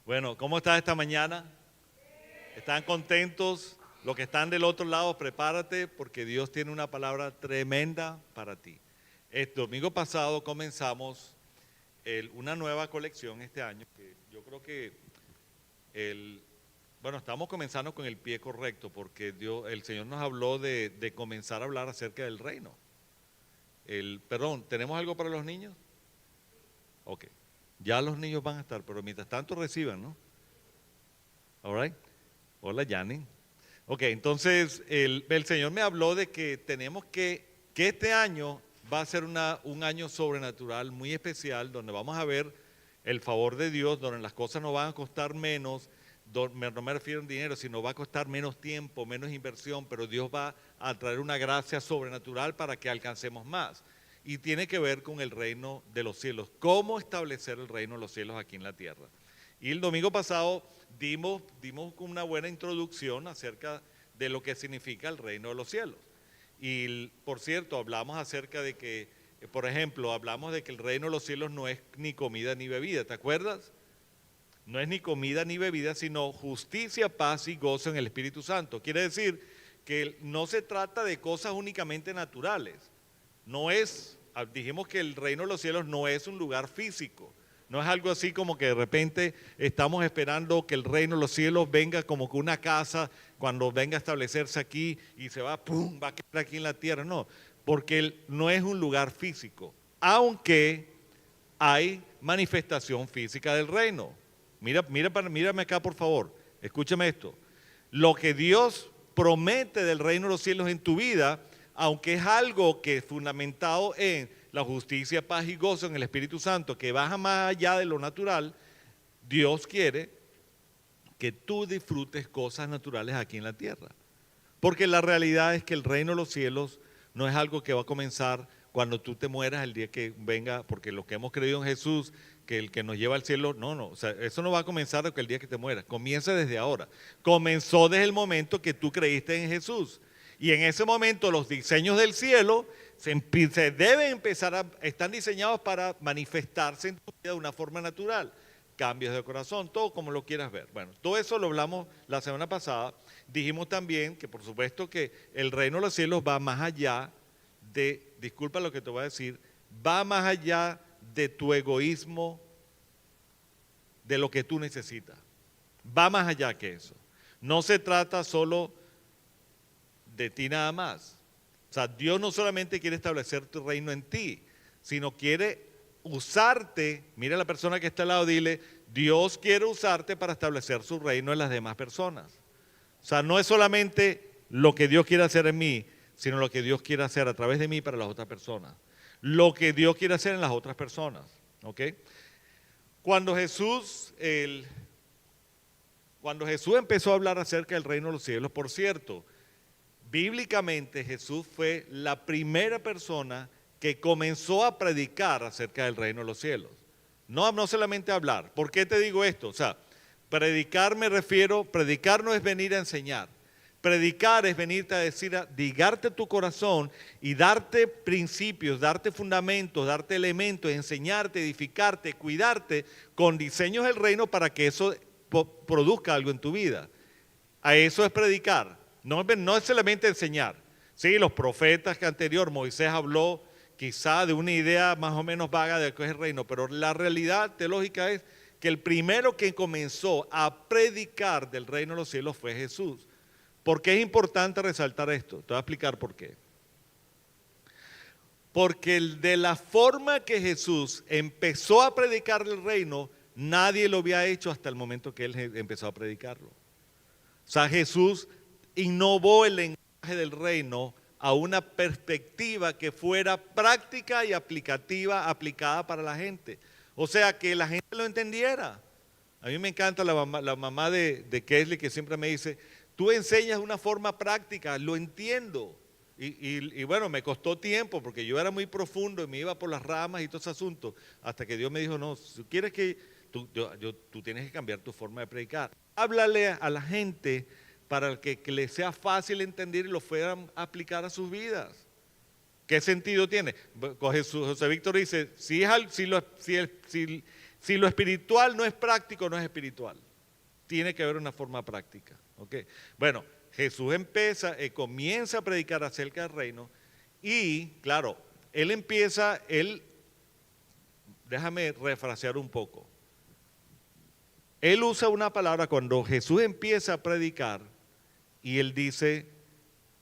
Bueno, ¿cómo estás esta mañana? ¿Están contentos? Los que están del otro lado, prepárate porque Dios tiene una palabra tremenda para ti. El domingo pasado comenzamos una nueva colección este año, que yo creo que estamos comenzando con el pie correcto porque el Señor nos habló de comenzar a hablar acerca del reino. Perdón, ¿tenemos algo para los niños? Ok, ya los niños van a estar, pero mientras tanto reciban, ¿no? All right. Hola, Yanni. Ok, entonces el Señor me habló de que tenemos que este año va a ser un año sobrenatural muy especial, donde vamos a ver el favor de Dios, donde las cosas nos van a costar menos, no me refiero en dinero, sino va a costar menos tiempo, menos inversión, pero Dios va a traer una gracia sobrenatural para que alcancemos más. Y tiene que ver con el reino de los cielos, cómo establecer el reino de los cielos aquí en la tierra. Y el domingo pasado dimos una buena introducción acerca de lo que significa el reino de los cielos. Y por cierto, hablamos acerca de que, por ejemplo, hablamos de que el reino de los cielos no es ni comida ni bebida, ¿te acuerdas? No es ni comida ni bebida, sino justicia, paz y gozo en el Espíritu Santo. Quiere decir que no se trata de cosas únicamente naturales. Dijimos que el reino de los cielos no es un lugar físico. No es algo así como que de repente estamos esperando que el reino de los cielos venga como que una casa cuando venga a establecerse aquí y se va, ¡pum!, va a quedar aquí en la tierra. No, porque no es un lugar físico, aunque hay manifestación física del reino. Mírame acá, por favor, escúchame esto. Lo que Dios promete del reino de los cielos en tu vida, aunque es algo que es fundamentado en la justicia, paz y gozo en el Espíritu Santo, que baja más allá de lo natural, Dios quiere que tú disfrutes cosas naturales aquí en la tierra. Porque la realidad es que el reino de los cielos no es algo que va a comenzar cuando tú te mueras el día que venga, porque los que hemos creído en Jesús, que el que nos lleva al cielo, no, o sea, eso no va a comenzar el día que te mueras, comienza desde ahora. Comenzó desde el momento que tú creíste en Jesús. Y en ese momento los diseños del cielo se deben empezar están diseñados para manifestarse en tu vida de una forma natural. Cambios de corazón, todo como lo quieras ver. Bueno, todo eso lo hablamos la semana pasada. Dijimos también que por supuesto que el reino de los cielos va más allá disculpa lo que te voy a decir, va más allá de tu egoísmo, de lo que tú necesitas. Va más allá que eso. No se trata solo de ti nada más. O sea, Dios no solamente quiere establecer tu reino en ti, sino quiere usarte. Mira a la persona que está al lado, dile, Dios quiere usarte para establecer su reino en las demás personas. O sea, no es solamente lo que Dios quiere hacer en mí, sino lo que Dios quiere hacer a través de mí para las otras personas. Lo que Dios quiere hacer en las otras personas. ¿Ok? Cuando Jesús empezó a hablar acerca del reino de los cielos, por cierto, bíblicamente Jesús fue la primera persona que comenzó a predicar acerca del reino de los cielos. No solamente hablar. ¿Por qué te digo esto? O sea, predicar no es venir a enseñar. Predicar es venirte a decir, digarte tu corazón y darte principios, darte fundamentos, darte elementos, enseñarte, edificarte, cuidarte con diseños del reino para que eso produzca algo en tu vida. A eso es predicar, no es solamente enseñar. Sí, los profetas que anterior, Moisés habló quizá de una idea más o menos vaga de lo que es el reino, pero la realidad teológica es que el primero que comenzó a predicar del reino de los cielos fue Jesús. ¿Por qué es importante resaltar esto? Te voy a explicar por qué. Porque de la forma que Jesús empezó a predicar el reino, nadie lo había hecho hasta el momento que él empezó a predicarlo. O sea, Jesús innovó el lenguaje del reino a una perspectiva que fuera práctica y aplicativa, aplicada para la gente. O sea, que la gente lo entendiera. A mí me encanta la mamá de Kesley, que siempre me dice, tú enseñas de una forma práctica, lo entiendo. Y bueno, me costó tiempo porque yo era muy profundo y me iba por las ramas y todo ese asunto, hasta que Dios me dijo, no, si quieres que tú tienes que cambiar tu forma de predicar. Háblale a la gente para que le sea fácil entender y lo puedan aplicar a sus vidas. ¿Qué sentido tiene? José Víctor dice, si Si lo espiritual no es práctico, no es espiritual. Tiene que haber una forma práctica. ¿Okay? Bueno, Jesús comienza a predicar acerca del reino y, claro, déjame refrasear un poco. Él usa una palabra cuando Jesús empieza a predicar y él dice,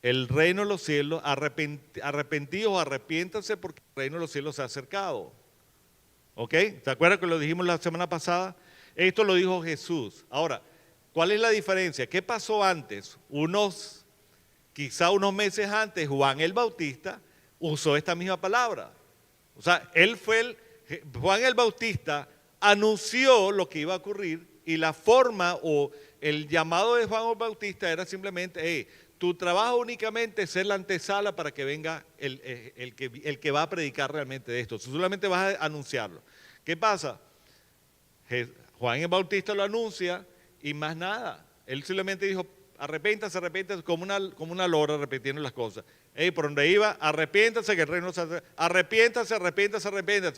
el reino de los cielos, arrepentidos, arrepiéntanse porque el reino de los cielos se ha acercado. ¿Ok? ¿Se acuerdan que lo dijimos la semana pasada? Esto lo dijo Jesús. Ahora, ¿cuál es la diferencia? ¿Qué pasó antes? Quizá unos meses antes, Juan el Bautista usó esta misma palabra. O sea, Juan el Bautista anunció lo que iba a ocurrir y la forma o el llamado de Juan el Bautista era simplemente, hey, tu trabajo únicamente es ser la antesala para que venga el que va a predicar realmente de esto. Tú solamente vas a anunciarlo. ¿Qué pasa? Juan el Bautista lo anuncia y más nada. Él simplemente dijo, arrepiéntase, como una lora repitiendo las cosas. Hey, por donde iba, arrepiéntase que el reino se hace. Arrepiéntase.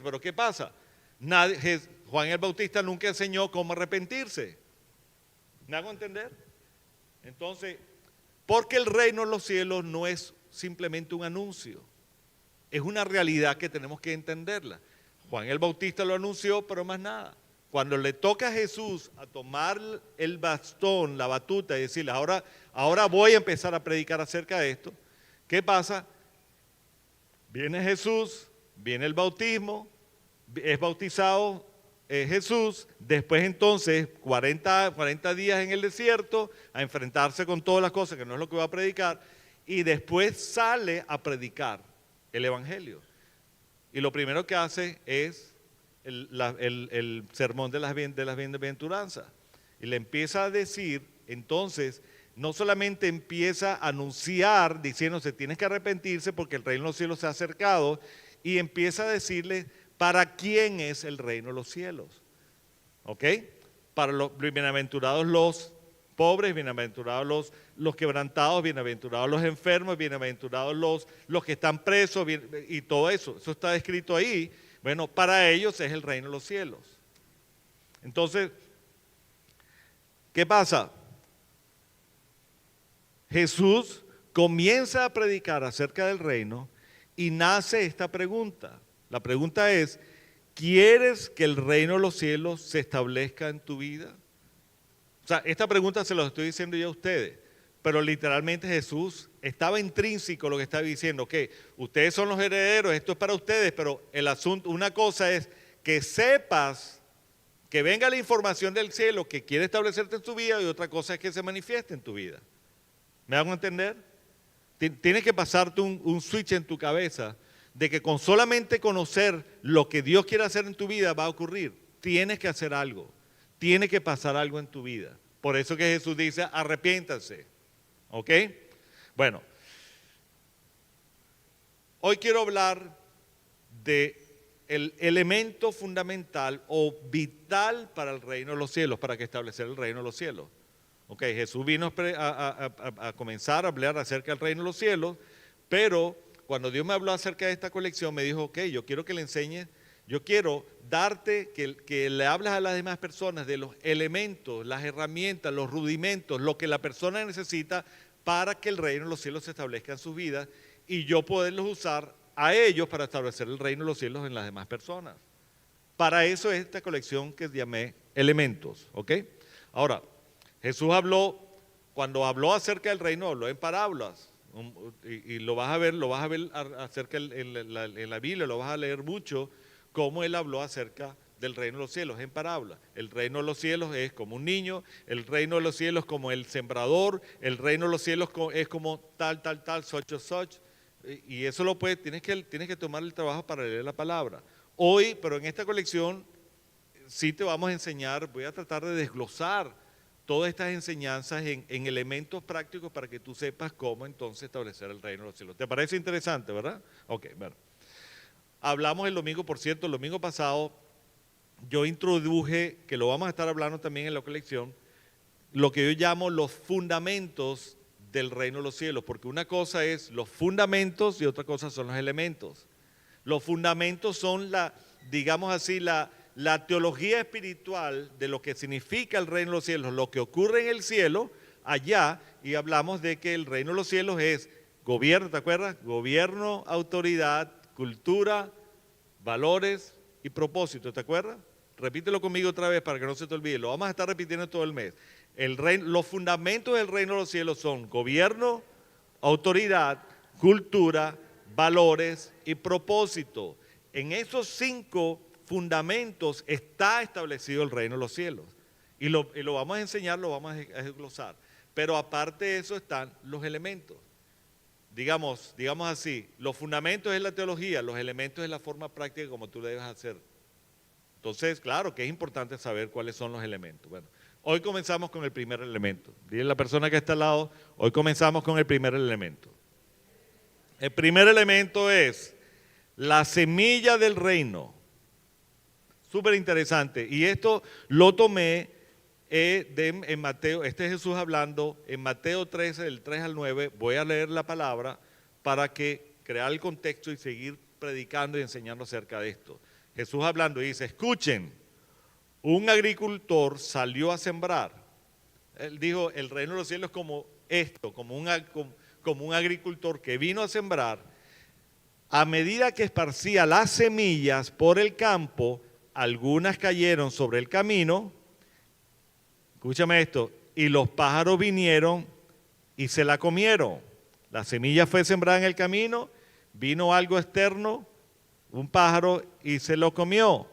Pero ¿qué pasa? Juan el Bautista nunca enseñó cómo arrepentirse. ¿Me hago entender? Entonces, porque el reino de los cielos no es simplemente un anuncio, es una realidad que tenemos que entenderla. Juan el Bautista lo anunció, pero más nada. Cuando le toca a Jesús a tomar el bastón, la batuta y decirle, ahora voy a empezar a predicar acerca de esto, ¿qué pasa? Viene Jesús, viene el bautismo, es bautizado Jesús, después entonces 40 días en el desierto a enfrentarse con todas las cosas que no es lo que va a predicar y después sale a predicar el evangelio. Y lo primero que hace es el sermón de las bienaventuranzas y le empieza a decir, entonces no solamente empieza a anunciar diciéndose tienes que arrepentirse porque el reino de los cielos se ha acercado y empieza a decirle ¿para quién es el reino de los cielos? ¿Ok? Para los bienaventurados los pobres, bienaventurados los quebrantados, bienaventurados los enfermos, bienaventurados los que están presos y todo eso. Eso está escrito ahí. Bueno, para ellos es el reino de los cielos. Entonces, ¿qué pasa? Jesús comienza a predicar acerca del reino y nace esta pregunta. La pregunta es, ¿quieres que el reino de los cielos se establezca en tu vida? O sea, esta pregunta se la estoy diciendo yo a ustedes, pero literalmente Jesús estaba intrínseco lo que estaba diciendo, que ustedes son los herederos, esto es para ustedes, pero el asunto, una cosa es que sepas, que venga la información del cielo que quiere establecerte en tu vida y otra cosa es que se manifieste en tu vida. ¿Me hago entender? Tienes que pasarte un switch en tu cabeza de que con solamente conocer lo que Dios quiere hacer en tu vida va a ocurrir. Tienes que hacer algo, tiene que pasar algo en tu vida. Por eso que Jesús dice, arrepiéntanse. ¿Ok? Bueno, hoy quiero hablar de el elemento fundamental o vital para el reino de los cielos, para que establecer el reino de los cielos. Ok, Jesús vino a comenzar a hablar acerca del reino de los cielos, pero cuando Dios me habló acerca de esta colección, me dijo, ok, yo quiero que le enseñes, yo quiero darte, que le hables a las demás personas de los elementos, las herramientas, los rudimentos, lo que la persona necesita para que el reino de los cielos se establezca en sus vidas y yo poderlos usar a ellos para establecer el reino de los cielos en las demás personas. Para eso es esta colección que llamé elementos, ¿ok? Ahora, Jesús cuando habló acerca del reino, habló en parábolas. Y lo vas a ver acerca en la Biblia, lo vas a leer mucho, cómo él habló acerca del reino de los cielos en parábola. El reino de los cielos es como un niño, el reino de los cielos como el sembrador, el reino de los cielos es como tal, soch. Y eso tienes que tomar el trabajo para leer la palabra. Hoy, pero en esta colección, sí te vamos a enseñar, voy a tratar de desglosar todas estas enseñanzas en elementos prácticos para que tú sepas cómo entonces establecer el reino de los cielos. ¿Te parece interesante, verdad? Ok, bueno. Hablamos el domingo, por cierto, el domingo pasado yo introduje, que lo vamos a estar hablando también en la colección, lo que yo llamo los fundamentos del reino de los cielos, porque una cosa es los fundamentos y otra cosa son los elementos. Los fundamentos son digamos así, la teología espiritual de lo que significa el reino de los cielos, lo que ocurre en el cielo, allá, y hablamos de que el reino de los cielos es gobierno, ¿te acuerdas? Gobierno, autoridad, cultura, valores y propósito, ¿te acuerdas? Repítelo conmigo otra vez para que no se te olvide, lo vamos a estar repitiendo todo el mes. Los fundamentos del reino de los cielos son gobierno, autoridad, cultura, valores y propósito. En esos 5 fundamentos está establecido el reino de los cielos. Y lo vamos a enseñar, lo vamos a desglosar. Pero aparte de eso están los elementos. Digamos así, los fundamentos es la teología, los elementos es la forma práctica como tú le debes hacer. Entonces, claro que es importante saber cuáles son los elementos. Bueno, hoy comenzamos con el primer elemento. Dile a la persona que está al lado, hoy comenzamos con el primer elemento. El primer elemento es la semilla del reino. Súper interesante. Y esto lo tomé en Mateo, este es Jesús hablando, en Mateo 13, del 3 al 9, voy a leer la palabra para que crear el contexto y seguir predicando y enseñando acerca de esto. Jesús hablando y dice, escuchen, un agricultor salió a sembrar. Él dijo, el reino de los cielos es como esto, como un agricultor que vino a sembrar. A medida que esparcía las semillas por el campo, algunas cayeron sobre el camino. Escúchame esto, y los pájaros vinieron y se la comieron. La semilla fue sembrada en el camino, vino algo externo, un pájaro, y se lo comió.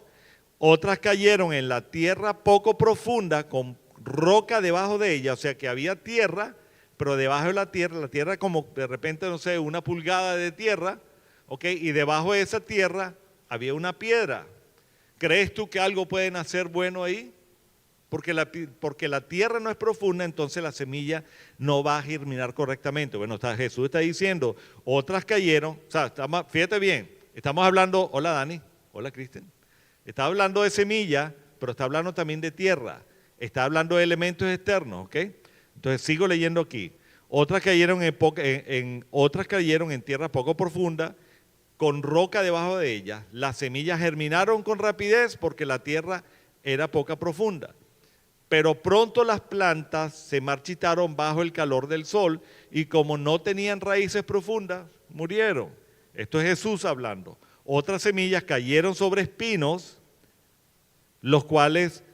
Otras cayeron en la tierra poco profunda, con roca debajo de ella, o sea que había tierra, pero debajo de la tierra como de repente, no sé, 1 pulgada de tierra, ¿ok? Y debajo de esa tierra había una piedra. ¿Crees tú que algo puede nacer bueno ahí? Porque la tierra no es profunda, entonces la semilla no va a germinar correctamente. Bueno, Jesús está diciendo, otras cayeron, o sea, fíjate bien, estamos hablando, hola Dani, hola Cristian, está hablando de semilla, pero está hablando también de tierra, está hablando de elementos externos, ¿ok? Entonces sigo leyendo aquí. Otras cayeron en tierra poco profunda, con roca debajo de ellas. Las semillas germinaron con rapidez porque la tierra era poco profunda. Pero pronto las plantas se marchitaron bajo el calor del sol y como no tenían raíces profundas, murieron. Esto es Jesús hablando. Otras semillas cayeron sobre espinos, los cuales,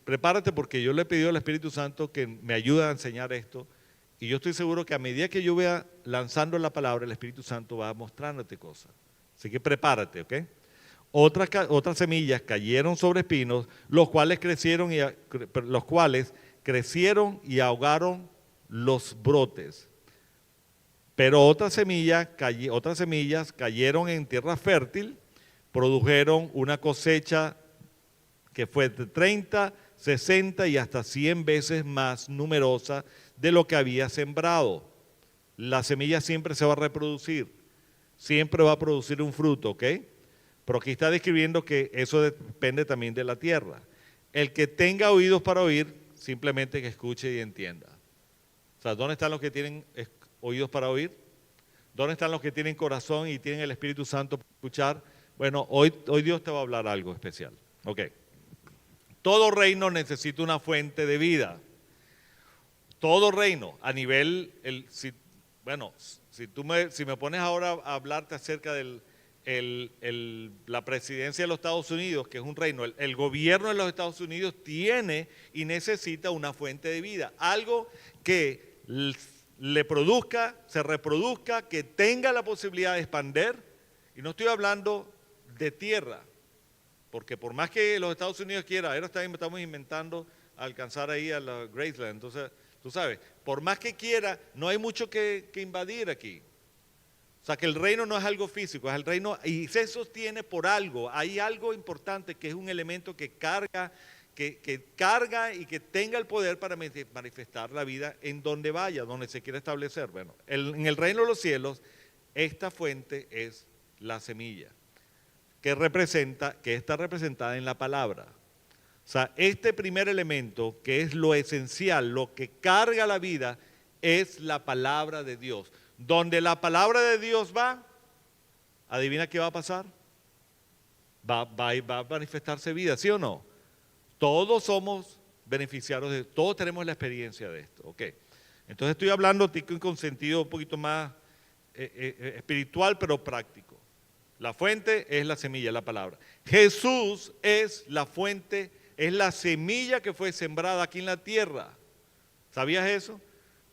prepárate porque yo le he pedido al Espíritu Santo que me ayude a enseñar esto. Y yo estoy seguro que a medida que yo vea lanzando la palabra, el Espíritu Santo va mostrándote cosas. Así que prepárate, ¿ok? Otras semillas cayeron sobre espinos, los cuales crecieron y ahogaron los brotes. Pero otras semillas cayeron en tierra fértil, produjeron una cosecha que fue de 30, 60 y hasta 100 veces más numerosa de lo que había sembrado. La semilla siempre se va a reproducir, siempre va a producir un fruto, ¿ok? Pero aquí está describiendo que eso depende también de la tierra. El que tenga oídos para oír, simplemente que escuche y entienda. O sea, ¿dónde están los que tienen oídos para oír? ¿Dónde están los que tienen corazón y tienen el Espíritu Santo para escuchar? Bueno, hoy Dios te va a hablar algo especial. Ok. Todo reino necesita una fuente de vida. Todo reino, a nivel, si me pones ahora a hablarte acerca de la presidencia de los Estados Unidos, que es un reino, el gobierno de los Estados Unidos tiene y necesita una fuente de vida, algo que le produzca, se reproduzca, que tenga la posibilidad de expandir, y no estoy hablando de tierra, porque por más que los Estados Unidos quieran, ahora estamos inventando alcanzar ahí a la Graceland, entonces, tú sabes, por más que quiera, no hay mucho que invadir aquí. O sea que el reino no es algo físico, es el reino y se sostiene por algo. Hay algo importante que es un elemento que carga y que tenga el poder para manifestar la vida en donde vaya, donde se quiera establecer. Bueno, en el reino de los cielos, esta fuente es la semilla, que está representada en la palabra. O sea, este primer elemento, que es lo esencial, lo que carga la vida, es la palabra de Dios. Donde la palabra de Dios va, adivina qué va a pasar. va a manifestarse vida, ¿sí o no? Todos somos beneficiarios todos tenemos la experiencia de esto, ¿ok? Entonces estoy hablando con sentido un poquito más espiritual, pero práctico. La fuente es la semilla, la palabra. Jesús es la fuente, es la semilla que fue sembrada aquí en la tierra. ¿Sabías eso?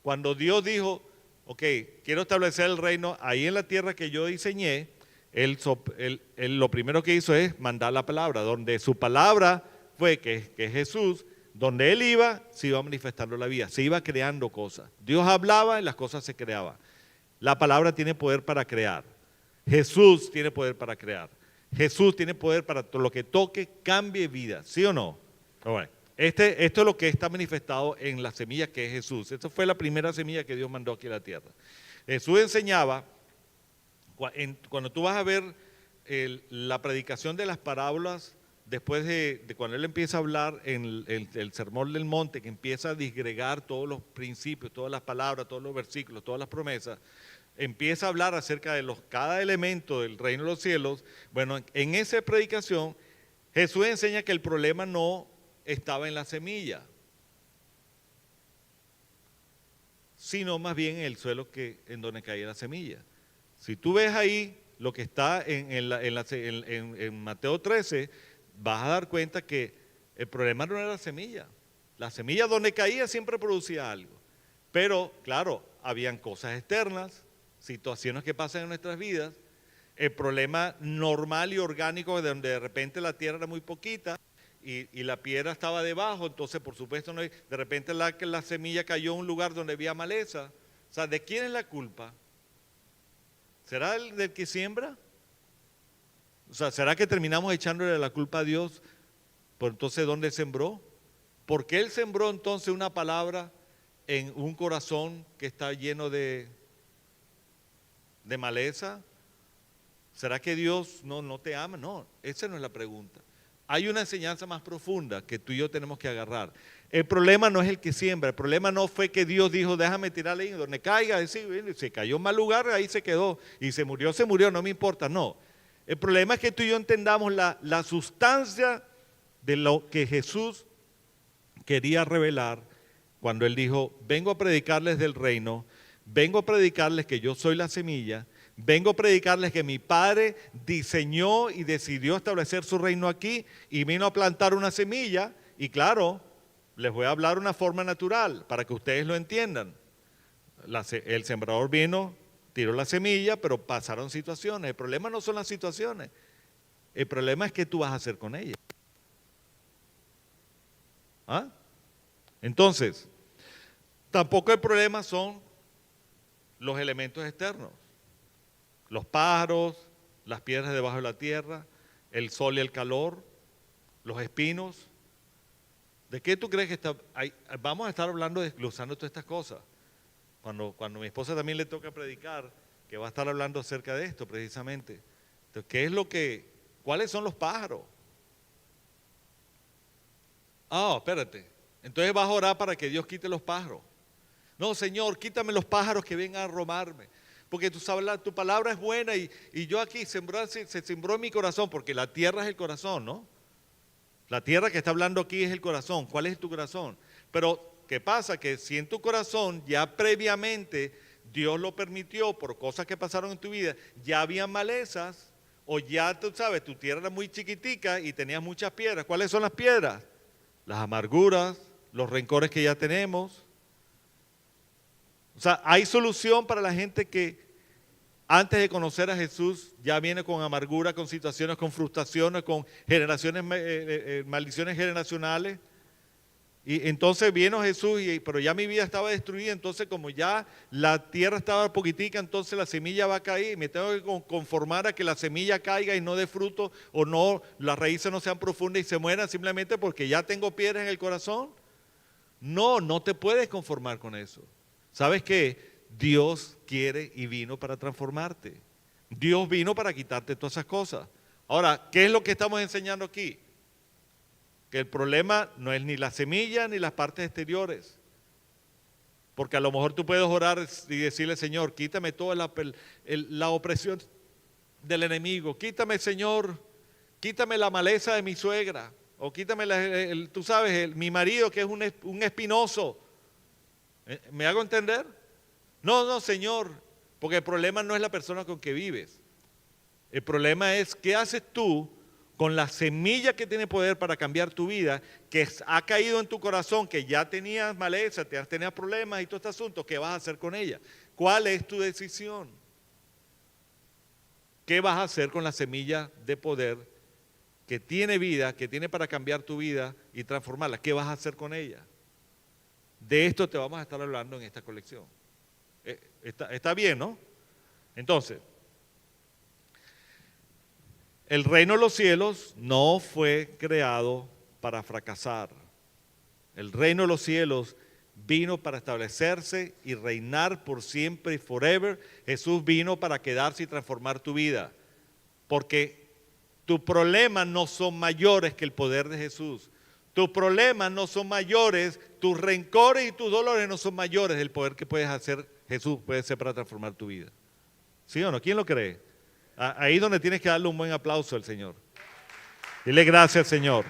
Cuando Dios dijo, ok, quiero establecer el reino ahí en la tierra que yo diseñé, él lo primero que hizo es mandar la palabra, donde su palabra fue que es Jesús, donde él iba, se iba manifestando la vida, se iba creando cosas. Dios hablaba y las cosas se creaban. La palabra tiene poder para crear. Jesús tiene poder para crear. Jesús tiene poder para todo lo que toque, cambie vida, ¿sí o no? Bueno, esto es lo que está manifestado en la semilla que es Jesús. Esta fue la primera semilla que Dios mandó aquí a la tierra. Jesús enseñaba, cuando tú vas a ver la predicación de las parábolas, después de cuando él empieza a hablar en el Sermón del Monte, que empieza a disgregar todos los principios, todas las palabras, todos los versículos, todas las promesas, empieza a hablar acerca de cada elemento del reino de los cielos. Bueno, en esa predicación Jesús enseña que el problema no estaba en la semilla, sino más bien en el suelo en donde caía la semilla. Si tú ves ahí lo que está en Mateo 13, vas a dar cuenta que el problema no era la semilla. La semilla donde caía siempre producía algo. Pero, claro, habían cosas externas, situaciones que pasan en nuestras vidas. El problema normal y orgánico de donde de repente la tierra era muy poquita y la piedra estaba debajo, entonces por supuesto de repente la semilla cayó en un lugar donde había maleza. O sea, ¿de quién es la culpa? ¿Será el del que siembra? O sea, ¿será que terminamos echándole la culpa a Dios por entonces dónde sembró? ¿Por qué Él sembró entonces una palabra en un corazón que está lleno de maleza? ¿Será que Dios no te ama? No, esa no es la pregunta. Hay una enseñanza más profunda que tú y yo tenemos que agarrar. El problema no es el que siembra, el problema no fue que Dios dijo, déjame tirarle ahí, donde caiga, se cayó en mal lugar, ahí se quedó, y se murió, no me importa, no. El problema es que tú y yo entendamos la sustancia de lo que Jesús quería revelar cuando Él dijo, vengo a predicarles del reino, vengo a predicarles que yo soy la semilla, vengo a predicarles que mi Padre diseñó y decidió establecer su reino aquí y vino a plantar una semilla y claro, les voy a hablar de una forma natural para que ustedes lo entiendan. El sembrador vino, tiró la semilla, pero pasaron situaciones. El problema no son las situaciones, el problema es qué tú vas a hacer con ellas. ¿Ah? Entonces, tampoco el problema son los elementos externos. Los pájaros, las piedras debajo de la tierra, el sol y el calor, los espinos. ¿De qué tú crees que vamos a estar hablando, desglosando todas estas cosas? Cuando mi esposa también le toca predicar, que va a estar hablando acerca de esto precisamente. Entonces, ¿cuáles son los pájaros? Espérate. Entonces vas a orar para que Dios quite los pájaros. No, Señor, quítame los pájaros que vengan a robarme. Porque tu palabra es buena y yo aquí se sembró en mi corazón, porque la tierra es el corazón, ¿no? La tierra que está hablando aquí es el corazón. ¿Cuál es tu corazón? Pero, ¿qué pasa? Que si en tu corazón ya previamente Dios lo permitió por cosas que pasaron en tu vida, ya había malezas, o ya tú sabes, tu tierra era muy chiquitica y tenías muchas piedras. ¿Cuáles son las piedras? Las amarguras, los rencores que ya tenemos. O sea, hay solución para la gente que antes de conocer a Jesús ya viene con amargura, con situaciones, con frustraciones, con maldiciones generacionales. Y entonces vino Jesús, pero ya mi vida estaba destruida, entonces como ya la tierra estaba poquitica, entonces la semilla va a caer, me tengo que conformar a que la semilla caiga y no dé fruto, o no, las raíces no sean profundas y se mueran simplemente porque ya tengo piedras en el corazón. No te puedes conformar con eso. ¿Sabes qué? Dios quiere y vino para transformarte. Dios vino para quitarte todas esas cosas. Ahora, ¿qué es lo que estamos enseñando aquí? Que el problema no es ni la semilla ni las partes exteriores. Porque a lo mejor tú puedes orar y decirle, Señor, quítame toda la opresión del enemigo. Quítame, Señor, quítame la maleza de mi suegra, o quítame, tú sabes, mi marido que es un espinoso. ¿Me hago entender? No, no, Señor, porque el problema no es la persona con que vives. El problema es qué haces tú con la semilla que tiene poder para cambiar tu vida, que ha caído en tu corazón, que ya tenías maleza, tenías problemas y todo este asunto. ¿Qué vas a hacer con ella? ¿Cuál es tu decisión? ¿Qué vas a hacer con la semilla de poder que tiene vida, que tiene para cambiar tu vida y transformarla? ¿Qué vas a hacer con ella? De esto te vamos a estar hablando en esta colección. Está bien, ¿no? Entonces, el reino de los cielos no fue creado para fracasar. El reino de los cielos vino para establecerse y reinar por siempre y forever. Jesús vino para quedarse y transformar tu vida. Porque tus problemas no son mayores que el poder de Jesús. Tus problemas no son mayores, tus rencores y tus dolores no son mayores del poder que puedes hacer Jesús puede ser para transformar tu vida. ¿Sí o no? ¿Quién lo cree? Ahí es donde tienes que darle un buen aplauso al Señor. Dile gracias, Señor.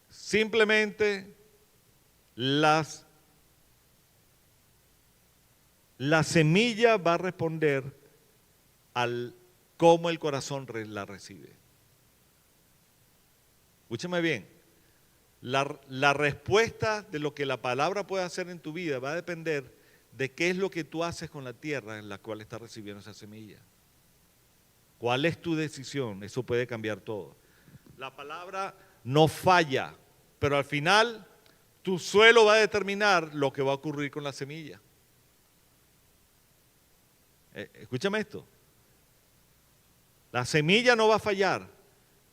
Simplemente la semilla va a responder al cómo el corazón la recibe. Escúchame bien. La respuesta de lo que la palabra puede hacer en tu vida va a depender de qué es lo que tú haces con la tierra en la cual estás recibiendo esa semilla. ¿Cuál es tu decisión? Eso puede cambiar todo. La palabra no falla, pero al final tu suelo va a determinar lo que va a ocurrir con la semilla. Escúchame esto. La semilla no va a fallar,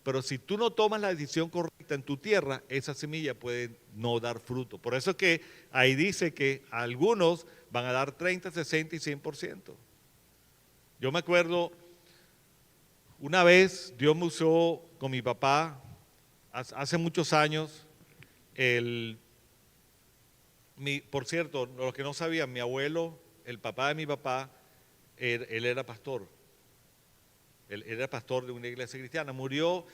pero si tú no tomas la decisión correcta en tu tierra, esa semilla puede no dar fruto. Por eso es que ahí dice que algunos van a dar 30, 60 y 100%. Yo me acuerdo, una vez Dios me usó con mi papá, hace muchos años, por cierto, los que no sabían, mi abuelo, el papá de mi papá, él era pastor. Él era pastor de una iglesia cristiana. Murió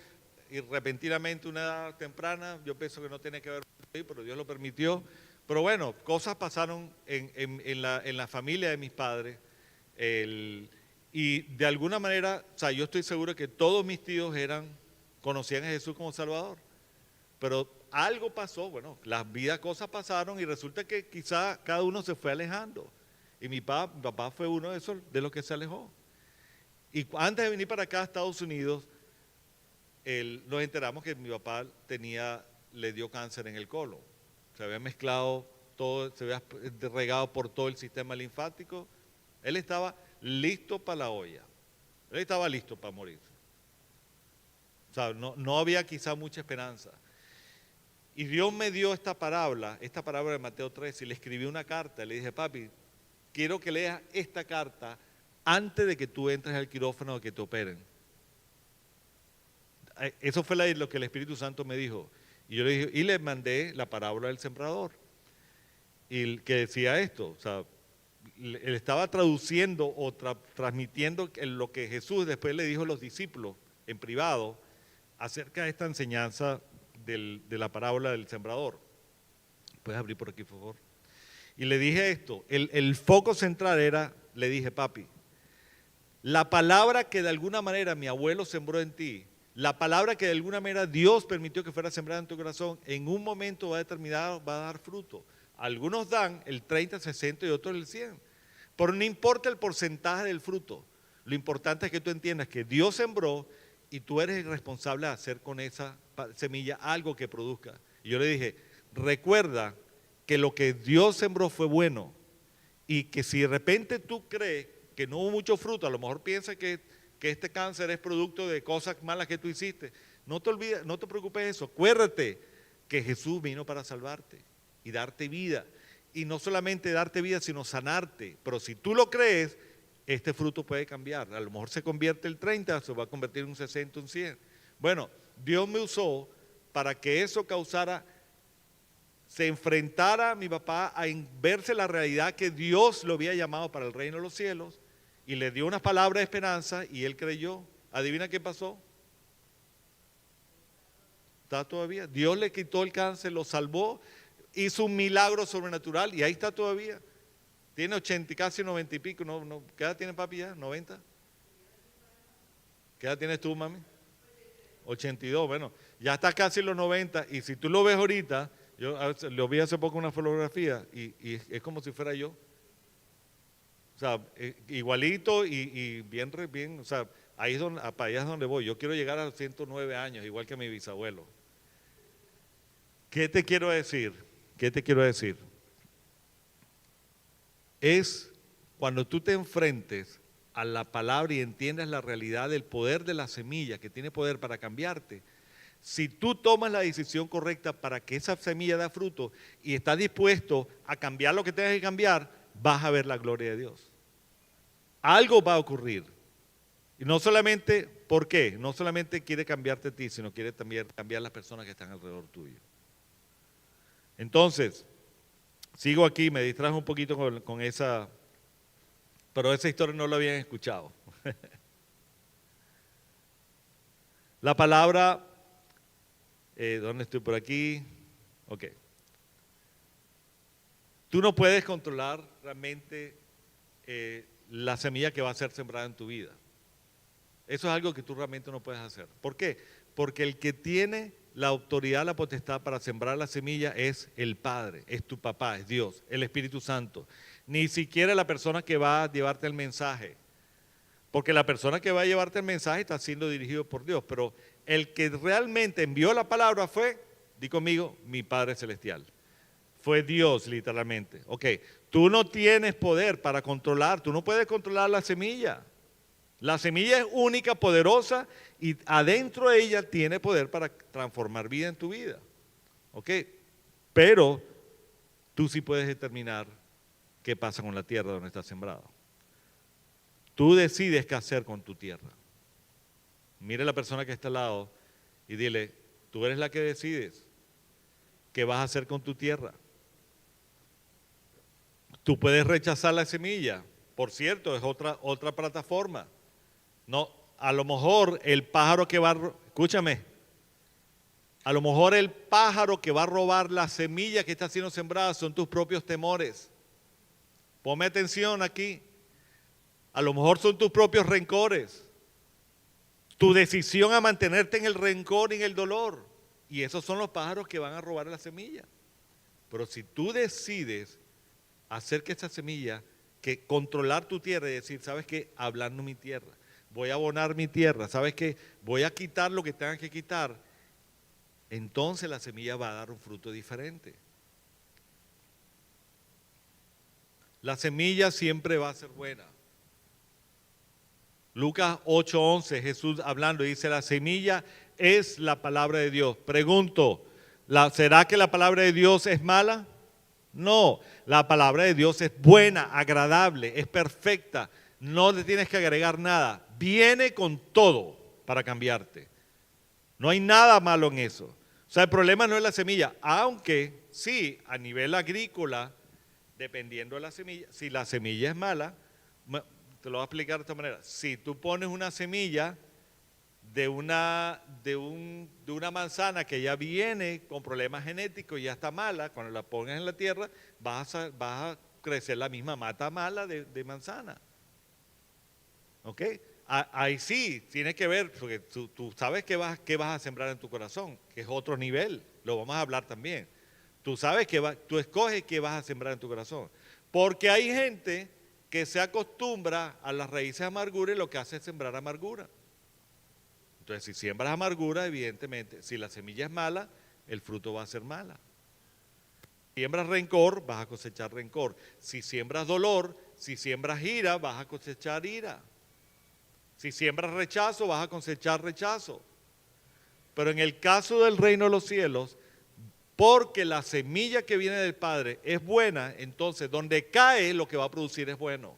y repentinamente a una edad temprana. Yo pienso que no tiene que ver con eso, pero Dios lo permitió. Pero bueno, cosas pasaron en la familia de mis padres. Y de alguna manera, o sea, yo estoy seguro que todos mis tíos conocían a Jesús como Salvador. Pero algo pasó, bueno, cosas pasaron y resulta que quizá cada uno se fue alejando. Y mi papá fue uno de los que se alejó. Y antes de venir para acá a Estados Unidos, nos enteramos que mi papá le dio cáncer en el colon. Se había mezclado todo, se había regado por todo el sistema linfático. Él estaba listo para la olla. Él estaba listo para morir. O sea, no había quizá mucha esperanza. Y Dios me dio esta parábola de Mateo 13, y le escribí una carta. Le dije, papi, quiero que leas esta carta antes de que tú entres al quirófano o que te operen. Eso fue lo que el Espíritu Santo me dijo. Y yo le dije, y le mandé la parábola del sembrador. Y que decía esto, o sea, él estaba traduciendo o transmitiendo lo que Jesús después le dijo a los discípulos en privado acerca de esta enseñanza de la parábola del sembrador. ¿Puedes abrir por aquí, por favor? Y le dije esto, el foco central le dije, papi, la palabra que de alguna manera mi abuelo sembró en ti, la palabra que de alguna manera Dios permitió que fuera sembrada en tu corazón, en un momento va a dar fruto. Algunos dan el 30, 60 y otros el 100. Pero no importa el porcentaje del fruto, lo importante es que tú entiendas que Dios sembró y tú eres el responsable de hacer con esa semilla algo que produzca. Y yo le dije, recuerda que lo que Dios sembró fue bueno y que si de repente tú crees que no hubo mucho fruto, a lo mejor piensas que este cáncer es producto de cosas malas que tú hiciste, no te olvides, no te preocupes de eso. Acuérdate que Jesús vino para salvarte y darte vida. Y no solamente darte vida, sino sanarte. Pero si tú lo crees, este fruto puede cambiar. A lo mejor se convierte el 30, se va a convertir en un 60, un 100. Bueno, Dios me usó para que eso se enfrentara a mi papá a verse la realidad que Dios lo había llamado para el reino de los cielos y le dio unas palabras de esperanza y él creyó. ¿Adivina qué pasó? Está todavía. Dios le quitó el cáncer, lo salvó, hizo un milagro sobrenatural y ahí está todavía. Tiene 80, casi 90 y pico. ¿Qué edad tiene papi ya? ¿90? ¿Qué edad tienes tú, mami? 82, bueno, ya está casi en los 90 y si tú lo ves ahorita, yo lo vi hace poco una fotografía y es como si fuera yo. O sea, igualito y bien, bien, o sea, ahí es donde, para allá es donde voy. Yo quiero llegar a los 109 años, igual que mi bisabuelo. ¿Qué te quiero decir? ¿Qué te quiero decir? Es cuando tú te enfrentes a la palabra y entiendas la realidad del poder de la semilla, que tiene poder para cambiarte. Si tú tomas la decisión correcta para que esa semilla dé fruto y estás dispuesto a cambiar lo que tengas que cambiar, vas a ver la gloria de Dios. Algo va a ocurrir. Y no solamente, ¿por qué? No solamente quiere cambiarte a ti, sino quiere también cambiar las personas que están alrededor tuyo. Entonces, sigo aquí, me distrajo un poquito con esa, pero esa historia no la habían escuchado. La palabra, ¿dónde estoy por aquí? Ok. Tú no puedes controlar realmente la semilla que va a ser sembrada en tu vida. Eso es algo que tú realmente no puedes hacer. ¿Por qué? Porque el que tiene la autoridad, la potestad para sembrar la semilla es el Padre, es tu papá, es Dios, el Espíritu Santo. Ni siquiera la persona que va a llevarte el mensaje. Porque la persona que va a llevarte el mensaje está siendo dirigido por Dios. Pero el que realmente envió la palabra fue, di conmigo, mi Padre Celestial. Fue Dios, literalmente. Ok, tú no tienes poder para controlar, tú no puedes controlar la semilla. La semilla es única, poderosa y adentro de ella tiene poder para transformar vida en tu vida. ¿Ok? Pero tú sí puedes determinar qué pasa con la tierra donde está sembrado. Tú decides qué hacer con tu tierra. Mire a la persona que está al lado y dile, tú eres la que decides qué vas a hacer con tu tierra. Tú puedes rechazar la semilla. Por cierto, es otra plataforma. No, a lo mejor el pájaro que va, escúchame, a lo mejor el pájaro que va a robar la semilla que está siendo sembrada son tus propios temores. Ponme atención aquí. A lo mejor son tus propios rencores. Tu decisión a mantenerte en el rencor y en el dolor. Y esos son los pájaros que van a robar la semilla. Pero si tú decides hacer que esa semilla, que controlar tu tierra y decir, ¿sabes qué? Hablando mi tierra. Voy a abonar mi tierra, ¿sabes qué? Voy a quitar lo que tengan que quitar. Entonces la semilla va a dar un fruto diferente. La semilla siempre va a ser buena. Lucas 8:11, Jesús hablando, dice, la semilla es la palabra de Dios. Pregunto, ¿será que la palabra de Dios es mala? No, la palabra de Dios es buena, agradable, es perfecta. No le tienes que agregar nada. Viene con todo para cambiarte. No hay nada malo en eso. O sea, el problema no es la semilla, aunque sí, a nivel agrícola, dependiendo de la semilla, si la semilla es mala, te lo voy a explicar de esta manera. Si tú pones una semilla de una manzana que ya viene con problemas genéticos y ya está mala, cuando la pongas en la tierra, vas a crecer la misma mata mala de manzana. ¿Ok? Ahí sí, tienes que ver, porque tú sabes qué vas a sembrar en tu corazón, que es otro nivel, lo vamos a hablar también. Tú sabes tú escoges qué vas a sembrar en tu corazón. Porque hay gente que se acostumbra a las raíces de amargura y lo que hace es sembrar amargura. Entonces, si siembras amargura, evidentemente, si la semilla es mala, el fruto va a ser mala. Si siembras rencor, vas a cosechar rencor. Si siembras dolor, si siembras ira, vas a cosechar ira. Si siembras rechazo, vas a cosechar rechazo. Pero en el caso del reino de los cielos, porque la semilla que viene del Padre es buena, entonces donde cae lo que va a producir es bueno.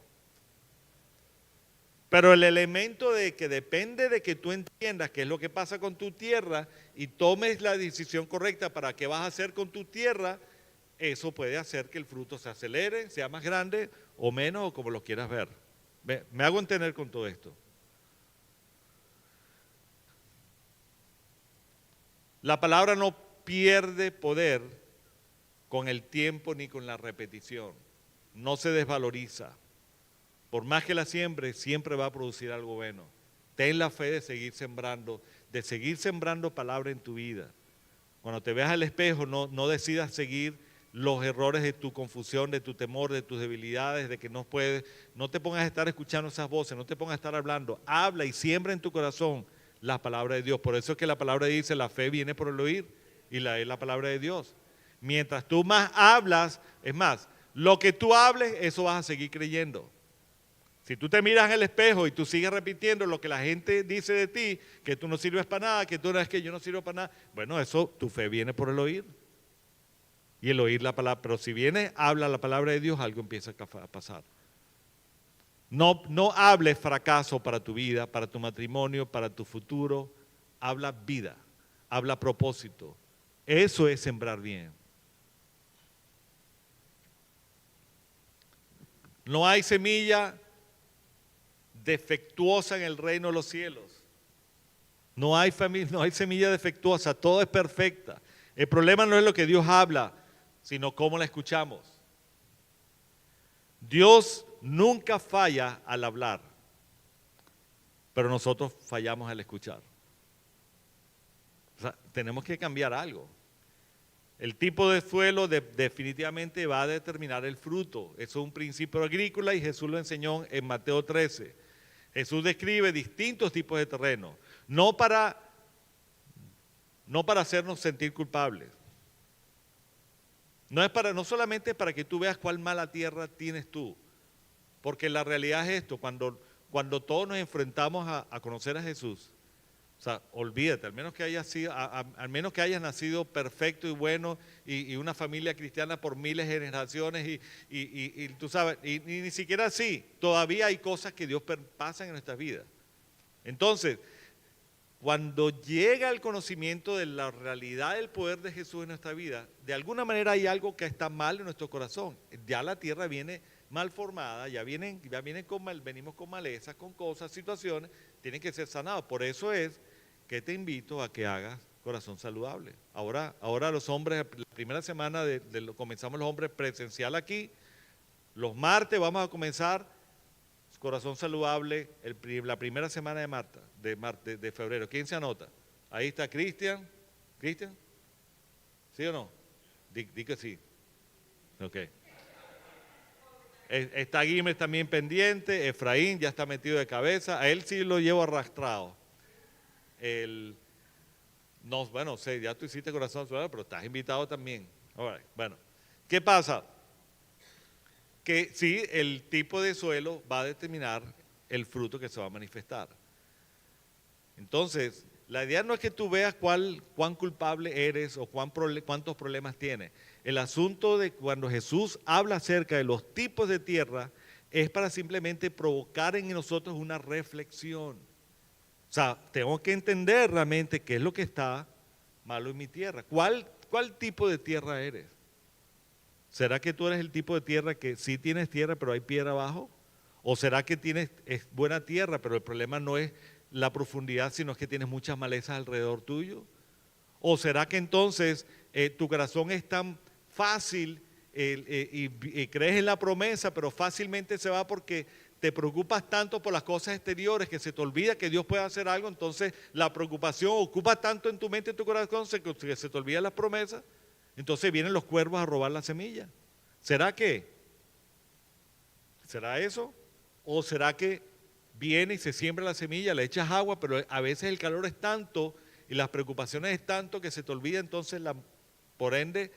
Pero el elemento de que depende de que tú entiendas qué es lo que pasa con tu tierra y tomes la decisión correcta para qué vas a hacer con tu tierra, eso puede hacer que el fruto se acelere, sea más grande o menos, o como lo quieras ver. Me hago entender con todo esto. La palabra no pierde poder con el tiempo ni con la repetición. No se desvaloriza. Por más que la siembre, siempre va a producir algo bueno. Ten la fe de seguir sembrando palabra en tu vida. Cuando te veas al espejo, no decidas seguir los errores de tu confusión, de tu temor, de tus debilidades, de que no puedes. No te pongas a estar escuchando esas voces, no te pongas a estar hablando. Habla y siembra en tu corazón la palabra de Dios. Por eso es que la palabra dice, la fe viene por el oír y es la palabra de Dios. Mientras tú más hablas, es más, lo que tú hables, eso vas a seguir creyendo. Si tú te miras en el espejo y tú sigues repitiendo lo que la gente dice de ti, que tú no sirves para nada, que tú no es que yo no sirvo para nada, bueno, eso, tu fe viene por el oír. Y el oír la palabra, pero si viene, habla la palabra de Dios, algo empieza a pasar. No hables fracaso para tu vida, para tu matrimonio, para tu futuro. Habla vida, habla propósito. Eso es sembrar bien. No hay semilla defectuosa en el reino de los cielos. No hay semilla defectuosa, todo es perfecta. El problema no es lo que Dios habla, sino cómo la escuchamos. Dios nunca falla al hablar, pero nosotros fallamos al escuchar. O sea, tenemos que cambiar algo. El tipo de suelo definitivamente va a determinar el fruto. Eso es un principio agrícola y Jesús lo enseñó en Mateo 13. Jesús describe distintos tipos de terreno, no para hacernos sentir culpables. No solamente para que tú veas cuál mala tierra tienes tú, porque la realidad es esto, cuando todos nos enfrentamos a conocer a Jesús, o sea, olvídate, al menos que hayas nacido perfecto y bueno y una familia cristiana por miles de generaciones y tú sabes, y ni siquiera así, todavía hay cosas que Dios pasa en nuestras vidas. Entonces, cuando llega el conocimiento de la realidad del poder de Jesús en nuestra vida, de alguna manera hay algo que está mal en nuestro corazón. Ya la tierra viene mal formada, venimos con malezas, con cosas, situaciones, tienen que ser sanados. Por eso es que te invito a que hagas corazón saludable. Ahora los hombres, la primera semana comenzamos los hombres presencial aquí, los martes vamos a comenzar corazón saludable la primera semana de febrero. ¿Quién se anota? Ahí está Cristian. ¿Cristian? ¿Sí o no? Di que sí. Ok. Está Guimes también pendiente. Efraín ya está metido de cabeza. A él sí lo llevo arrastrado. Bueno, sé, ya tú hiciste corazón saludable, pero estás invitado también. All right. Bueno, ¿qué pasa? Que sí, el tipo de suelo va a determinar el fruto que se va a manifestar. Entonces, la idea no es que tú veas cuán culpable eres o cuántos problemas tienes. El asunto de cuando Jesús habla acerca de los tipos de tierra es para simplemente provocar en nosotros una reflexión. O sea, tengo que entender realmente qué es lo que está malo en mi tierra. ¿Cuál tipo de tierra eres? ¿Será que tú eres el tipo de tierra que sí tienes tierra pero hay piedra abajo? ¿O será que es buena tierra pero el problema no es la profundidad sino que tienes muchas malezas alrededor tuyo? ¿O será que entonces tu corazón es tan fácil y crees en la promesa pero fácilmente se va porque te preocupas tanto por las cosas exteriores que se te olvida que Dios puede hacer algo? Entonces la preocupación ocupa tanto en tu mente y tu corazón que se te olvidan las promesas. Entonces vienen los cuervos a robar la semilla. ¿Será eso? ¿O será que viene y se siembra la semilla, le echas agua, pero a veces el calor es tanto y las preocupaciones es tanto que se te olvida entonces, por ende,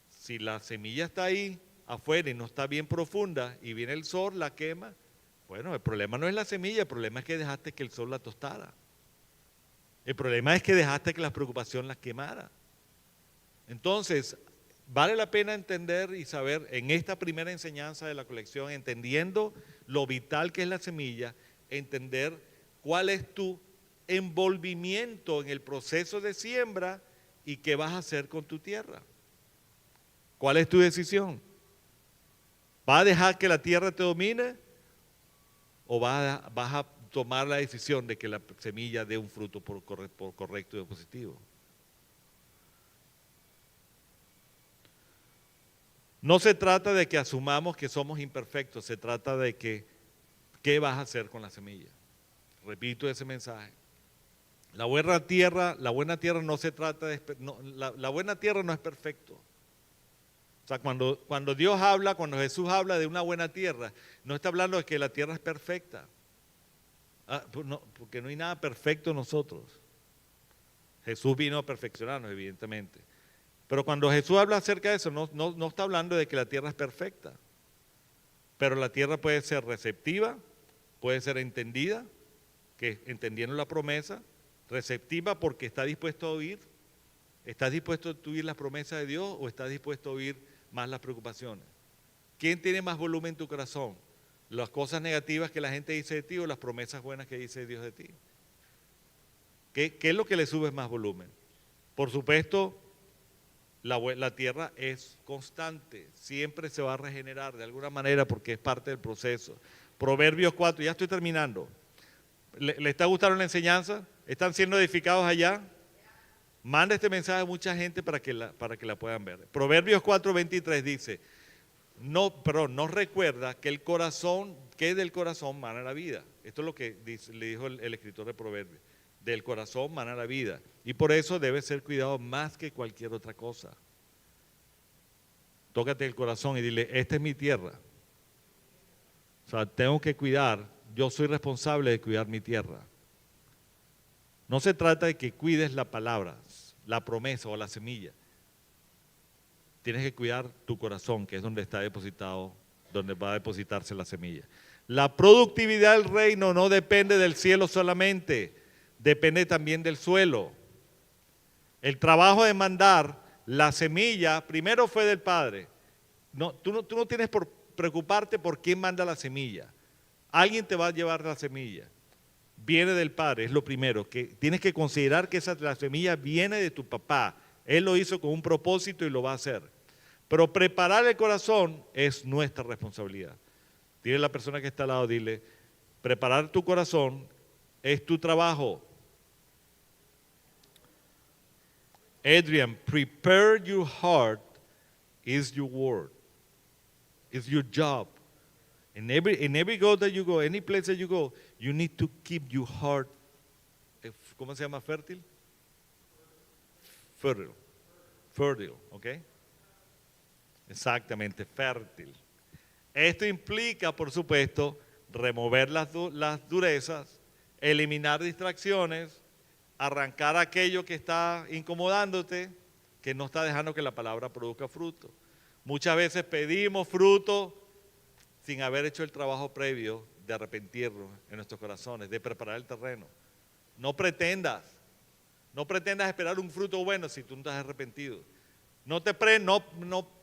si la semilla está ahí afuera y no está bien profunda y viene el sol, la quema, bueno, el problema no es la semilla, el problema es que dejaste que el sol la tostara. El problema es que dejaste que la preocupación la quemara. Entonces, vale la pena entender y saber en esta primera enseñanza de la colección, entendiendo lo vital que es la semilla, entender cuál es tu envolvimiento en el proceso de siembra y qué vas a hacer con tu tierra. ¿Cuál es tu decisión? ¿Vas a dejar que la tierra te domine o vas a tomar la decisión de que la semilla dé un fruto por correcto y positivo? No se trata de que asumamos que somos imperfectos, se trata de que, ¿qué vas a hacer con la semilla? Repito ese mensaje. La buena tierra no se trata de, la buena tierra no es perfecto. O sea, cuando Dios habla, cuando Jesús habla de una buena tierra, no está hablando de que la tierra es perfecta. Porque no hay nada perfecto en nosotros. Jesús vino a perfeccionarnos, evidentemente. Pero cuando Jesús habla acerca de eso, no está hablando de que la tierra es perfecta. Pero la tierra puede ser receptiva, puede ser entendida, que entendiendo la promesa, receptiva porque está dispuesto a oír. ¿Estás dispuesto a oír las promesas de Dios o estás dispuesto a oír más las preocupaciones? ¿Quién tiene más volumen en tu corazón? ¿Las cosas negativas que la gente dice de ti o las promesas buenas que dice Dios de ti? ¿Qué es lo que le sube más volumen? Por supuesto, la tierra es constante, siempre se va a regenerar de alguna manera porque es parte del proceso. Proverbios 4, ya estoy terminando. ¿Le está gustando la enseñanza? ¿Están siendo edificados allá? Manda este mensaje a mucha gente para que la puedan ver. Proverbios 4:23 dice, no recuerda que el corazón, que del corazón mana la vida. Esto es lo que le dijo el escritor de Proverbios. Del corazón mana la vida. Y por eso debe ser cuidado más que cualquier otra cosa. Tócate el corazón y dile, esta es mi tierra. O sea, tengo que cuidar, yo soy responsable de cuidar mi tierra. No se trata de que cuides la palabra, la promesa o la semilla. Tienes que cuidar tu corazón, que es donde está depositado, donde va a depositarse la semilla. La productividad del reino no depende del cielo solamente, depende también del suelo. El trabajo de mandar la semilla, primero fue del Padre. Tú no tienes por preocuparte por quién manda la semilla. Alguien te va a llevar la semilla. Viene del Padre, es lo primero. Que tienes que considerar que la semilla viene de tu papá. Él lo hizo con un propósito y lo va a hacer. Pero preparar el corazón es nuestra responsabilidad. Dile a la persona que está al lado, dile, preparar tu corazón es tu trabajo. Adrian, prepare your heart is your word. It's your job. In every go that you go, any place that you go, you need to keep your heart, ¿cómo se llama? Fértil. Fertile, ¿ok? Exactamente, fértil. Esto implica, por supuesto, remover las durezas, eliminar distracciones, arrancar aquello que está incomodándote, que no está dejando que la palabra produzca fruto. Muchas veces pedimos fruto sin haber hecho el trabajo previo de arrepentirnos en nuestros corazones, de preparar el terreno. No pretendas esperar un fruto bueno si tú no estás arrepentido. No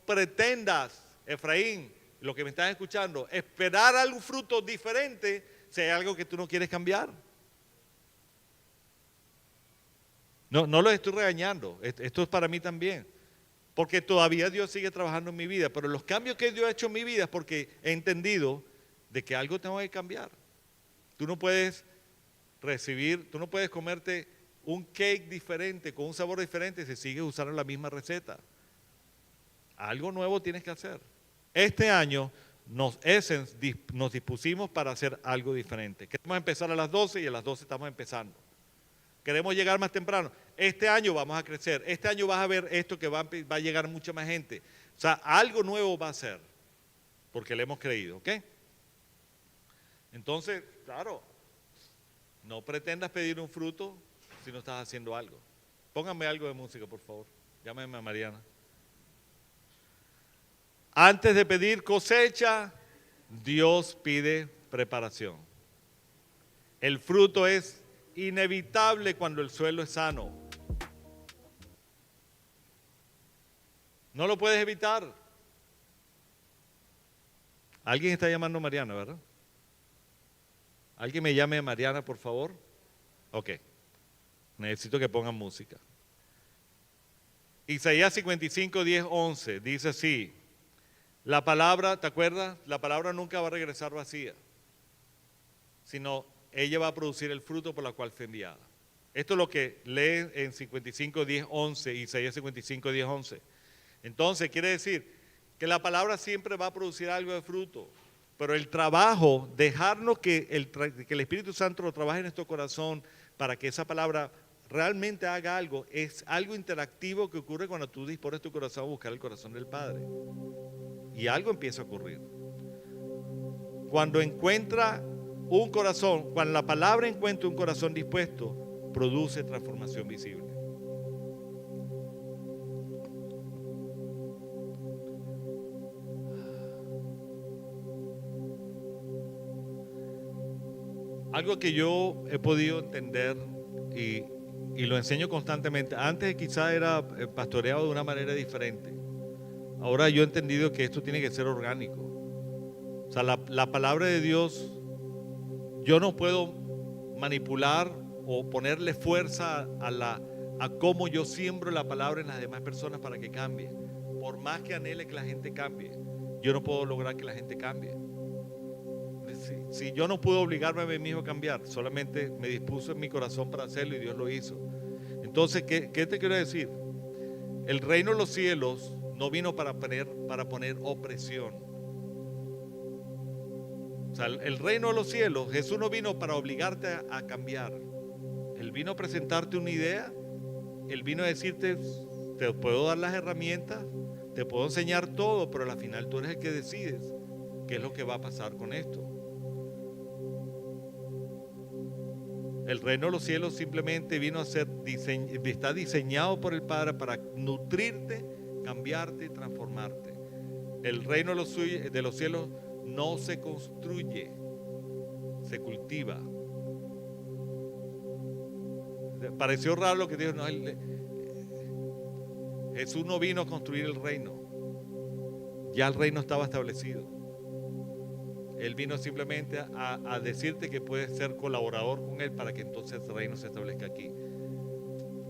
pretendas, Efraín, lo que me estás escuchando, esperar algún fruto diferente si hay algo que tú no quieres cambiar. No los estoy regañando, esto es para mí también. Porque todavía Dios sigue trabajando en mi vida, pero los cambios que Dios ha hecho en mi vida es porque he entendido de que algo tengo que cambiar. Tú no puedes comerte un cake diferente, con un sabor diferente si sigues usando la misma receta. Algo nuevo tienes que hacer. Este año nos dispusimos para hacer algo diferente. Queremos empezar a las 12 y a las 12 estamos empezando. Queremos llegar más temprano. Este año vamos a crecer. Este año vas a ver esto que va a llegar mucha más gente. O sea, algo nuevo va a ser. Porque le hemos creído, ¿ok? Entonces, claro, no pretendas pedir un fruto si no estás haciendo algo. Pónganme algo de música, por favor. Llámenme a Mariana. Antes de pedir cosecha, Dios pide preparación. El fruto es inevitable cuando el suelo es sano. No lo puedes evitar. Alguien está llamando a Mariana, ¿verdad? ¿Alguien me llame a Mariana, por favor? Ok. Necesito que pongan música. Isaías 55, 10, 11 dice así. La palabra, ¿te acuerdas? La palabra nunca va a regresar vacía. sino ella va a producir el fruto por la cual fue enviada. Esto es lo que lee en 55:10-11, Isaías 55:10-11. Entonces quiere decir que la palabra siempre va a producir algo de fruto, pero el trabajo, dejarnos que el Espíritu Santo lo trabaje en nuestro corazón para que esa palabra realmente haga algo, es algo interactivo que ocurre cuando tú dispones tu corazón a buscar el corazón del Padre. Y algo empieza a ocurrir. Cuando encuentra un corazón, cuando la palabra encuentra un corazón dispuesto, produce transformación visible. Algo que yo he podido entender y lo enseño constantemente. Antes quizá era pastoreado de una manera diferente. Ahora yo he entendido que esto tiene que ser orgánico. O sea, la palabra de Dios, yo no puedo manipular o ponerle fuerza a cómo yo siembro la palabra en las demás personas para que cambie. Por más que anhele que la gente cambie, yo no puedo lograr que la gente cambie. Si yo no pude obligarme a mí mismo a cambiar, solamente me dispuso en mi corazón para hacerlo y Dios lo hizo. Entonces, ¿qué te quiero decir? El reino de los cielos no vino para poner opresión. O sea, el reino de los cielos, Jesús no vino para obligarte a cambiar. Él vino a presentarte una idea, Él vino a decirte, te puedo dar las herramientas, te puedo enseñar todo, pero al final tú eres el que decides qué es lo que va a pasar con esto. El reino de los cielos simplemente vino a ser está diseñado por el Padre para nutrirte, cambiarte y transformarte. El reino de los cielos no se construye, se cultiva. Pareció raro lo que dijo, no, Jesús no vino a construir el reino, ya el reino estaba establecido. Él vino simplemente a decirte que puedes ser colaborador con Él para que entonces el reino se establezca aquí.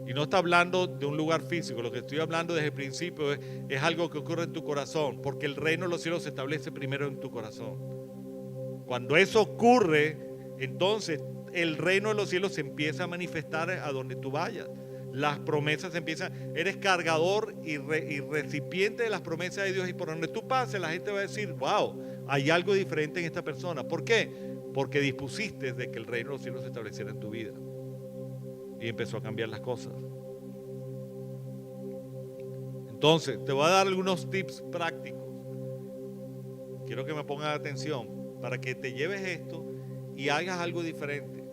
Y no está hablando de un lugar físico, lo que estoy hablando desde el principio es algo que ocurre en tu corazón, porque el reino de los cielos se establece primero en tu corazón. Cuando eso ocurre, entonces el reino de los cielos se empieza a manifestar a donde tú vayas. Las promesas empiezan, eres cargador y recipiente de las promesas de Dios, y por donde tú pases la gente va a decir, wow, hay algo diferente en esta persona. ¿Por qué? Porque dispusiste de que el reino de los cielos se estableciera en tu vida y empezó a cambiar las cosas. Entonces, te voy a dar algunos tips prácticos. Quiero que me pongas atención para que te lleves esto y hagas algo diferente.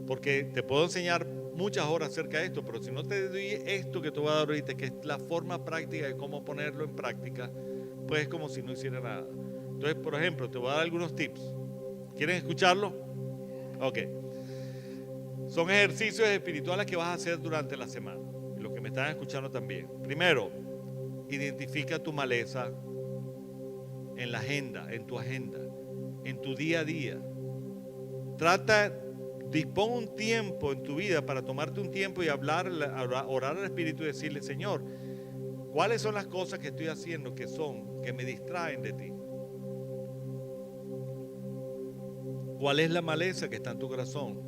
Porque te puedo enseñar muchas horas acerca de esto, pero si no te doy esto que te voy a dar ahorita, que es la forma práctica de cómo ponerlo en práctica, pues es como si no hiciera nada. Entonces, por ejemplo, te voy a dar algunos tips. ¿Quieren escucharlo? Ok. Son ejercicios espirituales que vas a hacer durante la semana. Y los que me están escuchando también. Primero, identifica tu maleza en la agenda, en tu agenda, en tu día a día. Dispón un tiempo en tu vida para tomarte un tiempo y orar al Espíritu y decirle, Señor, ¿cuáles son las cosas que estoy haciendo que me distraen de ti? ¿Cuál es la maleza que está en tu corazón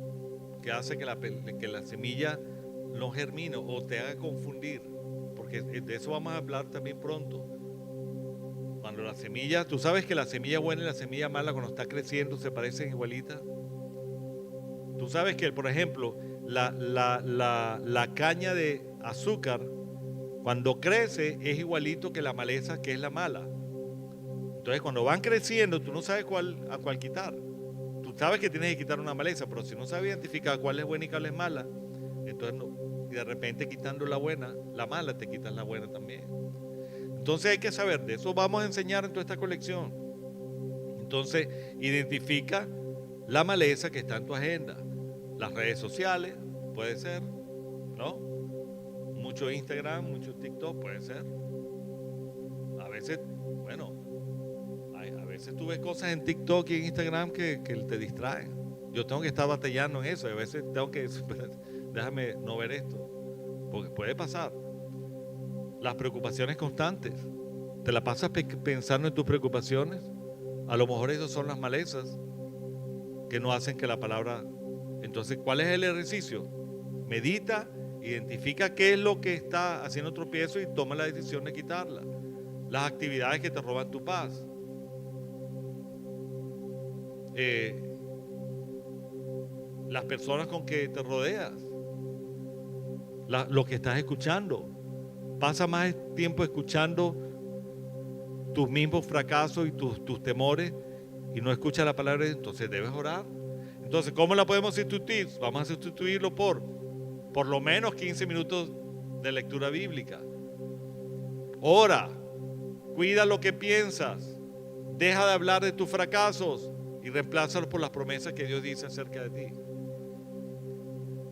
que hace que la semilla no germine o te haga confundir? Porque de eso vamos a hablar también pronto. Cuando la semilla, tú sabes que la semilla buena y la semilla mala cuando está creciendo se parecen igualitas. Tú sabes que, por ejemplo, la caña de azúcar, cuando crece, es igualito que la maleza, que es la mala. Entonces, cuando van creciendo, tú no sabes a cuál quitar. Tú sabes que tienes que quitar una maleza, pero si no sabes identificar cuál es buena y cuál es mala, entonces no, y de repente quitando la buena, la mala, te quitas la buena también. Entonces hay que saber, de eso vamos a enseñar en toda esta colección. Entonces, identifica la maleza que está en tu agenda. Las redes sociales, puede ser, ¿no? Mucho Instagram, mucho TikTok, puede ser. A veces, bueno, a veces tú ves cosas en TikTok y en Instagram que te distraen. Yo tengo que estar batallando en eso. Y a veces tengo que, déjame no ver esto. Porque puede pasar. Las preocupaciones constantes. ¿Te la pasas pensando en tus preocupaciones? A lo mejor esas son las malezas que no hacen que la palabra... Entonces, ¿cuál es el ejercicio? Medita, identifica qué es lo que está haciendo tropiezo y toma la decisión de quitarla. Las actividades que te roban tu paz. Las personas con que te rodeas. Lo que estás escuchando. Pasa más tiempo escuchando tus mismos fracasos y tus temores y no escuchas la palabra, entonces debes orar. Entonces, ¿cómo la podemos sustituir? Vamos a sustituirlo por lo menos 15 minutos de lectura bíblica. Ora, cuida lo que piensas, deja de hablar de tus fracasos y reemplázalos por las promesas que Dios dice acerca de ti.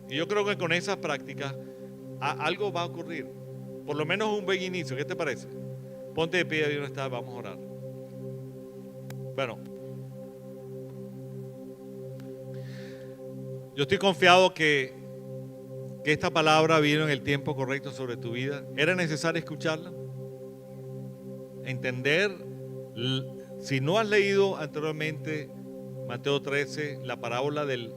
Y yo creo que con esas prácticas algo va a ocurrir. Por lo menos un buen inicio. ¿Qué te parece? Ponte de pie ahí donde estás, vamos a orar. Bueno, yo estoy confiado que esta palabra vino en el tiempo correcto sobre tu vida. ¿Era necesario escucharla? Entender, si no has leído anteriormente Mateo 13, la parábola del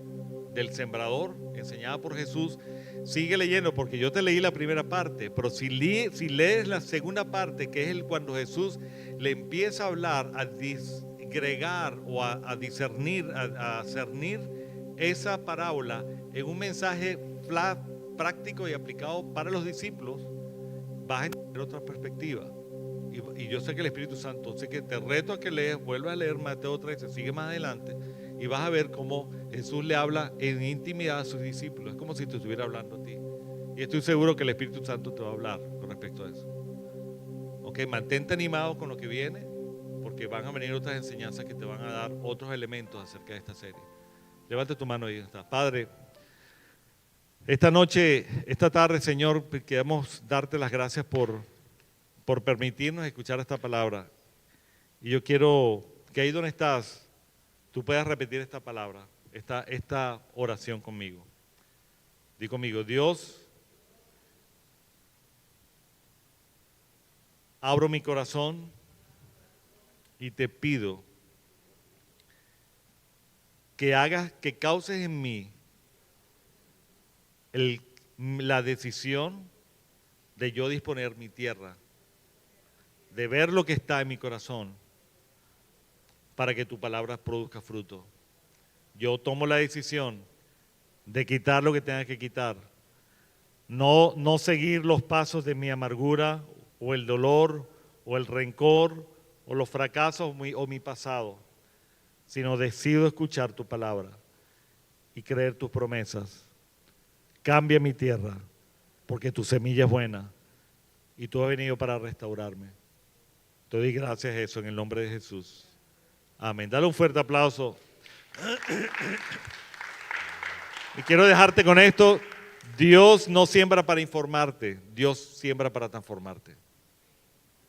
sembrador enseñada por Jesús, sigue leyendo, porque yo te leí la primera parte, pero si lees la segunda parte, que es cuando Jesús le empieza a hablar, a disgregar o a discernir, a cernir esa parábola en un mensaje práctico y aplicado para los discípulos, vas a entender otra perspectiva. Y yo sé que el Espíritu Santo, sé que te reto a que leas, vuelva a leer Mateo 13, sigue más adelante y vas a ver cómo Jesús le habla en intimidad a sus discípulos. Es como si te estuviera hablando a ti. Y estoy seguro que el Espíritu Santo te va a hablar con respecto a eso. Ok, mantente animado con lo que viene, porque van a venir otras enseñanzas que te van a dar otros elementos acerca de esta serie. Levante tu mano ahí está. Padre, esta noche, esta tarde, Señor, queremos darte las gracias por permitirnos escuchar esta palabra. Y yo quiero que ahí donde estás, tú puedas repetir esta palabra, esta oración conmigo. Di conmigo: Dios, abro mi corazón y te pido que causes en mí la decisión de yo disponer mi tierra, de ver lo que está en mi corazón, para que tu palabra produzca fruto. Yo tomo la decisión de quitar lo que tenga que quitar, no seguir los pasos de mi amargura, o el dolor, o el rencor, o los fracasos, o mi pasado, sino decido escuchar tu palabra y creer tus promesas. Cambia mi tierra, porque tu semilla es buena y tú has venido para restaurarme. Te doy gracias a eso en el nombre de Jesús. Amén. Dale un fuerte aplauso. Y quiero dejarte con esto. Dios no siembra para informarte, Dios siembra para transformarte.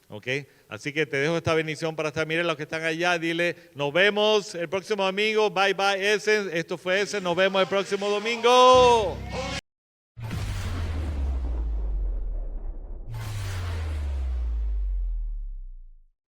¿Ok? Así que te dejo esta bendición para estar. Miren los que están allá, dile, nos vemos el próximo domingo. Bye bye, Essen. Esto fue Essen. Nos vemos el próximo domingo.